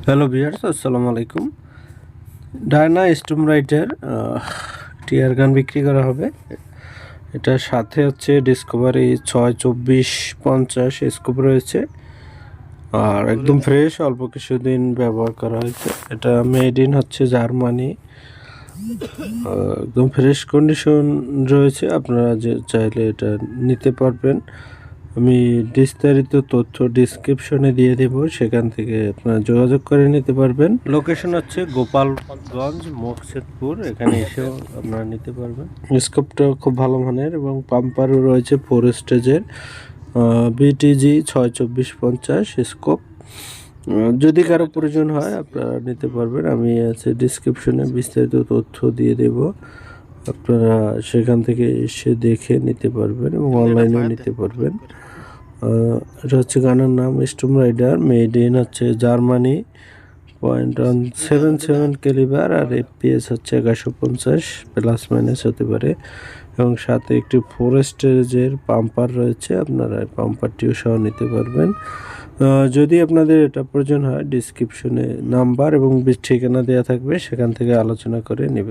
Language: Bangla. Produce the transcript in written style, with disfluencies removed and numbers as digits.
হ্যালো ভিউয়ার্স, আসসালামু আলাইকুম। ডায়না স্টর্ম রাইটার টিয়ার গান বিক্রি করা হবে। এটার সাথে হচ্ছে ডিসকভারি 62450 স্কোপ রয়েছে, আর একদম ফ্রেশ, অল্প কিছুদিন ব্যবহার করা হয়েছে। এটা মেড ইন হচ্ছে জার্মানি, একদম ফ্রেশ কন্ডিশন রয়েছে। আপনারা যে চাইলে এটা নিতে পারবেন। আমি বিস্তারিত তথ্য ডিসক্রিপশনে দিয়ে দেব, সেখান থেকে আপনারা যোগাযোগ করে নিতে পারবেন। লোকেশন হচ্ছে গোপালগঞ্জ, মোকশেদপুর। এখানে এসেও আপনারা নিতে পারবেন। স্কোপটা খুব ভালো মানের এবং পাম্পারও রয়েছে 4 স্টেজের বিটিজি 62450 স্কোপ। যদি কারো প্রয়োজন হয় আপনারা নিতে পারবেন। আমি আছে ডিসক্রিপশনে বিস্তারিত তথ্য দিয়ে দেব, আপনারা সেখান থেকে এসে দেখে নিতে পারবেন এবং অনলাইনেও নিতে পারবেন। এটা হচ্ছে গানের নাম স্টর্ম রাইডার, মেড ইন হচ্ছে জার্মানি, .177 ক্যালিবার, আর FPS হচ্ছে 1150 প্লাস মাইনাস হতে পারে, এবং সাথে একটি 4 স্টেজের পাম্পার রয়েছে। আপনারা এই পাম্পারটিও সহ নিতে পারবেন। যদি আপনাদের এটা প্রয়োজন হয়, ডিসক্রিপশনে নাম্বার এবং ঠিকানা দেওয়া থাকবে, সেখান থেকে আলোচনা করে নেবেন।